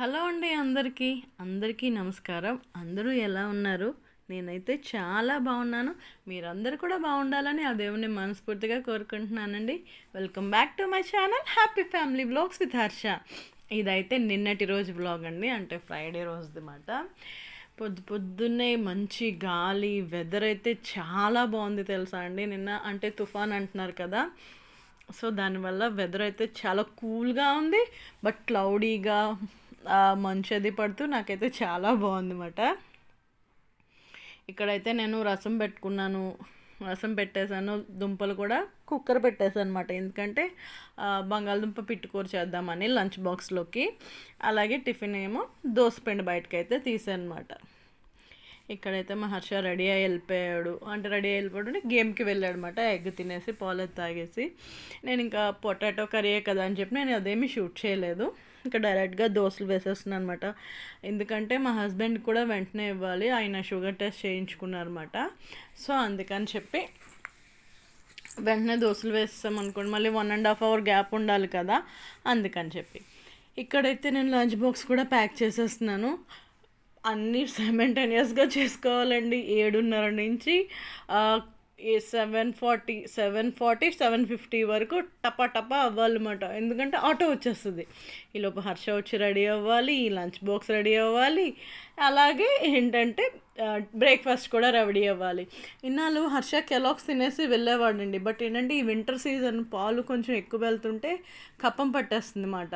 Hello అండి అందరికీ నమస్కారం. అందరూ ఎలా ఉన్నారు? నేనైతే చాలా బాగున్నాను. మీరందరూ కూడా బాగుండాలని ఆ దేవుని మనస్ఫూర్తిగా కోరుకుంటున్నానండి. Welcome back to my channel happy family vlogs with Harsha. ఇదైతే నిన్నటి రోజు వ్లాగ్ అండి, అంటే ఫ్రైడే రోజుది మాట. పొద్దున్నే మంచి గాలి, వెదర్ అయితే చాలా బాగుంది తెలుసా అండి. నిన్న అంటే తుఫాన్ అంటున్నారు కదా, సో దానివల్ల వెదర్ అయితే చాలా కూల్గా ఉంది. బట్ క్లౌడీగా మంచు అది పడుతూ నాకైతే చాలా బాగుందన్నమాట. ఇక్కడైతే నేను రసం పెట్టుకున్నాను, రసం పెట్టేశాను. దుంపలు కూడా కుక్కర్ పెట్టేశాను అనమాట, ఎందుకంటే బంగాళదుంప పిట్టుకూర చేద్దామని లంచ్ బాక్స్లోకి. అలాగే టిఫిన్ ఏమో దోసపిండి బయటకు అయితే తీసాను అనమాట. ఇక్కడైతే మా హర్ష రెడీ అయ్యి వెళ్ళిపోయాడు. అంటే గేమ్కి వెళ్ళాడు అనమాట. ఎగ్ తినేసి పాలు తాగేసి, నేను ఇంకా పొటాటో కర్రీయే కదా అని చెప్పి నేను అదేమీ షూట్ చేయలేదు. ఇంకా డైరెక్ట్గా దోశలు వేసేస్తున్నాను అనమాట. ఎందుకంటే మా హస్బెండ్ కూడా వెంటనే ఇవ్వాలి, ఆయన షుగర్ టెస్ట్ చేయించుకున్నారన్నమాట. సో అందుకని చెప్పి వెంటనే దోశలు వేస్తాం అనుకోండి, మళ్ళీ 1.5 hour గ్యాప్ ఉండాలి కదా, అందుకని చెప్పి. ఇక్కడైతే నేను లంచ్ బాక్స్ కూడా ప్యాక్ చేసేస్తున్నాను. అన్నీ సైమల్టేనియస్గా చేసుకోవాలండి. 7:30 నుంచి 7:50 వరకు టపా అవ్వాలన్నమాట. ఎందుకంటే ఆటో వచ్చేస్తుంది, ఈలోపు హర్ష వచ్చి రెడీ అవ్వాలి, ఈ లంచ్ బాక్స్ రెడీ అవ్వాలి, అలాగే ఏంటంటే బ్రేక్ఫాస్ట్ కూడా రెడీ అవ్వాలి. ఇన్నాళ్ళు హర్ష కెలాగ్స్ తినేసి వెళ్ళేవాడండి. బట్ ఏంటంటే ఈ వింటర్ సీజన్ పాలు కొంచెం ఎక్కువ వెళ్తుంటే కప్పం పట్టేస్తుంది అన్నమాట.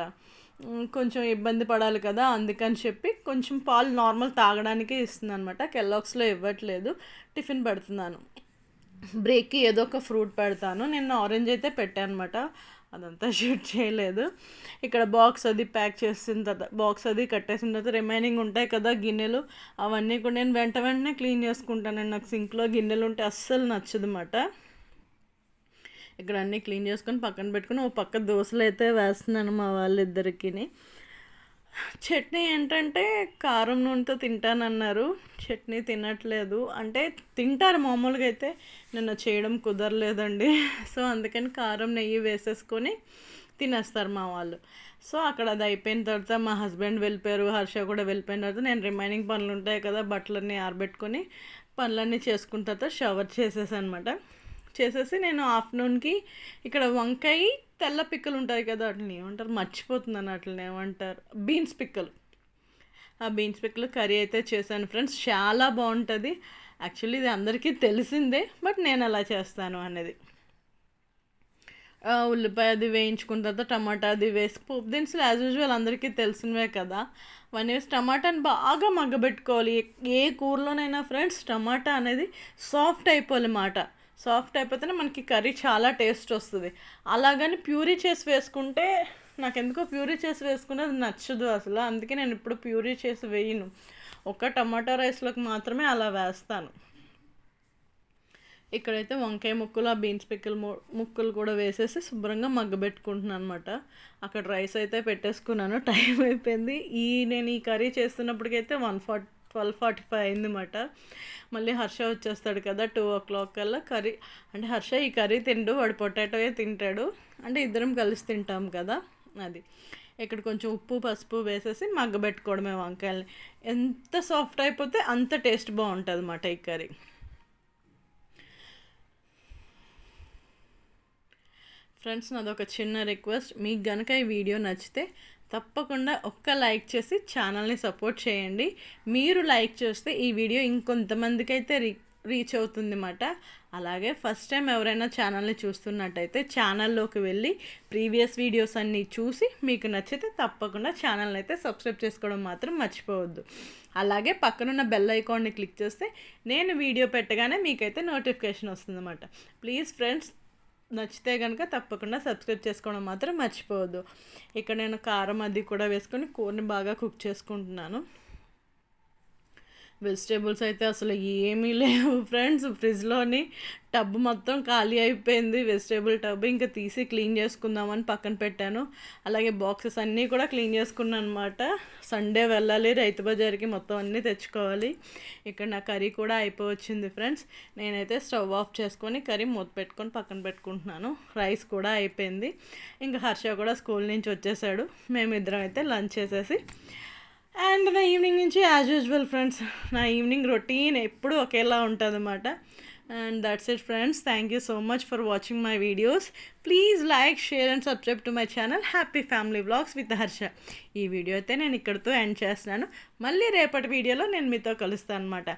కొంచెం ఇబ్బంది పడాలి కదా, అందుకని చెప్పి కొంచెం పాలు నార్మల్ తాగడానికే ఇస్తుంది అనమాట. కెలాగ్స్లో ఇవ్వట్లేదు, టిఫిన్ పెడుతున్నాను. బ్రేక్కి ఏదో ఒక ఫ్రూట్ పెడతాను. నేను ఆరెంజ్ అయితే పెట్టాను అనమాట, అదంతా షూట్ చేయలేదు. ఇక్కడ బాక్స్ అది ప్యాక్ చేసిన తర్వాత, బాక్స్ అది కట్టేసిన తర్వాత రిమైనింగ్ ఉంటాయి కదా గిన్నెలు, అవన్నీ కూడా నేను వెంటనే క్లీన్ చేసుకుంటాను. నాకు సింక్లో గిన్నెలు ఉంటే అస్సలు నచ్చదు అన్నమాట. ఇక్కడ అన్నీ క్లీన్ చేసుకొని పక్కన పెట్టుకుని ఓ పక్క దోశలు అయితే వేస్తున్నాను మా వాళ్ళిద్దరికి. చట్నీ ఏంటంటే కారం నూనెతో తింటానన్నారు, చట్నీ తినట్లేదు. అంటే తింటారు మామూలుగా, అయితే నిన్న చేయడం కుదరలేదండి. సో అందుకని కారం నెయ్యి వేసేసుకొని తినేస్తారు మా వాళ్ళు. సో అక్కడ అది అయిపోయిన తర్వాత మా హస్బెండ్ వెళ్ళిపోయారు, హర్ష కూడా వెళ్ళిపోయిన తర్వాత నేను రిమైనింగ్ పనులు ఉంటాయి కదా, బట్టలన్నీ ఆరబెట్టుకొని పనులన్నీ చేసుకున్న తర్వాత షవర్ చేసేసాను అనమాట. చేసేసి నేను ఆఫ్టర్నూన్కి ఇక్కడ వంకాయ తెల్ల పిక్కలు ఉంటాయి కదా, వాటిని ఏమంటారు మర్చిపోతున్నాను, అట్లని ఏమంటారు, బీన్స్ పిక్కలు. ఆ బీన్స్ పిక్కలు కర్రీ అయితే చేశాను ఫ్రెండ్స్, చాలా బాగుంటుంది. యాక్చువల్లీ ఇది అందరికీ తెలిసిందే, బట్ నేను అలా చేస్తాను అనేది. ఉల్లిపాయ అది వేయించుకున్న తర్వాత టమాటా అది వేసి పోపు దినుసులు యాజ్ యూజువల్ అందరికీ తెలిసినవే కదా, వన్ వేసి టమాటాని బాగా మగ్గబెట్టుకోవాలి. ఏ కూరలోనైనా ఫ్రెండ్స్ టమాటా అనేది సాఫ్ట్ అయిపోవాలి మాట. సాఫ్ట్ అయిపోతేనే మనకి కర్రీ చాలా టేస్ట్ వస్తుంది. అలాగని ప్యూరీ చేసి వేసుకుంటే నాకు ఎందుకో ప్యూరీ చేసి వేసుకునేది నచ్చదు అసలు, అందుకే నేను ఇప్పుడు ప్యూరీ చేసి వేయను. ఒక టమాటా రైస్లోకి మాత్రమే అలా వేస్తాను. ఇక్కడైతే వంకాయ ముక్కలు, ఆ బీన్స్ పిక్కలు ముక్కలు కూడా వేసేసి శుభ్రంగా మగ్గబెట్టుకుంటున్నాను అనమాట. అక్కడ రైస్ అయితే పెట్టేసుకున్నాను, టైం అయిపోయింది. నేను ఈ కర్రీ చేస్తున్నప్పటికైతే 12:45 అయిందన్నమాట. మళ్ళీ హర్ష వచ్చేస్తాడు కదా 2 o'clock కల్లా. కర్రీ అంటే హర్ష ఈ కర్రీ తిండు, వాడు పొటాటోయే తింటాడు, అంటే ఇద్దరం కలిసి తింటాం కదా అది. ఇక్కడ కొంచెం ఉప్పు పసుపు వేసేసి మగ్గబెట్టుకోవడమే వంకాయల్ని. ఎంత సాఫ్ట్ అయిపోతే అంత టేస్ట్ బాగుంటుంది అన్నమాట ఈ కర్రీ. ఫ్రెండ్స్ నాదొక చిన్న రిక్వెస్ట్, మీకు కనుక ఈ వీడియో నచ్చితే తప్పకుండా ఒక్క లైక్ చేసి ఛానల్ని సపోర్ట్ చేయండి. మీరు లైక్ చేస్తే ఈ వీడియో ఇంకొంతమందికి అయితే రీచ్ అవుతుంది అన్నమాట. అలాగే ఫస్ట్ టైం ఎవరైనా ఛానల్ని చూస్తున్నట్టయితే ఛానల్లోకి వెళ్ళి ప్రీవియస్ వీడియోస్ అన్నీ చూసి మీకు నచ్చితే తప్పకుండా ఛానల్ని అయితే సబ్స్క్రైబ్ చేసుకోవడం మాత్రం మర్చిపోవద్దు. అలాగే పక్కనున్న బెల్ ఐకాన్ని క్లిక్ చేస్తే నేను వీడియో పెట్టగానే మీకైతే నోటిఫికేషన్ వస్తుందన్నమాట. ప్లీజ్ ఫ్రెండ్స్, నచ్చితే కనుక తప్పకుండా సబ్స్క్రైబ్ చేసుకోవడం మాత్రం మర్చిపోవద్దు. ఇక్కడ నేను కారం అది కూడా వేసుకొని కూరని బాగా కుక్ చేసుకుంటున్నాను. వెజిటేబుల్స్ అయితే అసలు ఏమీ లేవు ఫ్రెండ్స్, ఫ్రిడ్జ్లోని టబ్ మొత్తం ఖాళీ అయిపోయింది, వెజిటేబుల్ టబ్. ఇంకా తీసి క్లీన్ చేసుకుందామని పక్కన పెట్టాను. అలాగే బాక్సెస్ అన్నీ కూడా క్లీన్ చేసుకున్నాను అనమాట. సండే వెళ్ళాలి రైతు బజార్కి, మొత్తం అన్నీ తెచ్చుకోవాలి. ఇక్కడ నా కర్రీ కూడా అయిపోవచ్చింది ఫ్రెండ్స్. నేనైతే స్టవ్ ఆఫ్ చేసుకొని కర్రీ మూత పెట్టుకొని పక్కన పెట్టుకుంటున్నాను. రైస్ కూడా అయిపోయింది. ఇంకా హర్ష కూడా స్కూల్ నుంచి వచ్చేసాడు. మేమిద్దరం అయితే లంచ్ చేసేసి అండ్ నా ఈవినింగ్ నుంచి యాజ్ యూజువల్ ఫ్రెండ్స్, నా ఈవినింగ్ రొటీన్ ఎప్పుడూ ఒకేలా ఉంటుంది అన్నమాట. And that's it friends, thank you so much for watching my videos. Please like, share and subscribe to my channel happy family vlogs with Harsha. ఈ video అయితే నేను ఇక్కడితో ఎండ్ చేస్తున్నాను. మళ్ళీ రేపటి వీడియోలో నేను మీతో కలుస్తాను అనమాట.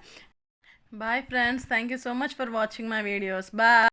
Bye friends, thank you so much for watching my videos. Bye.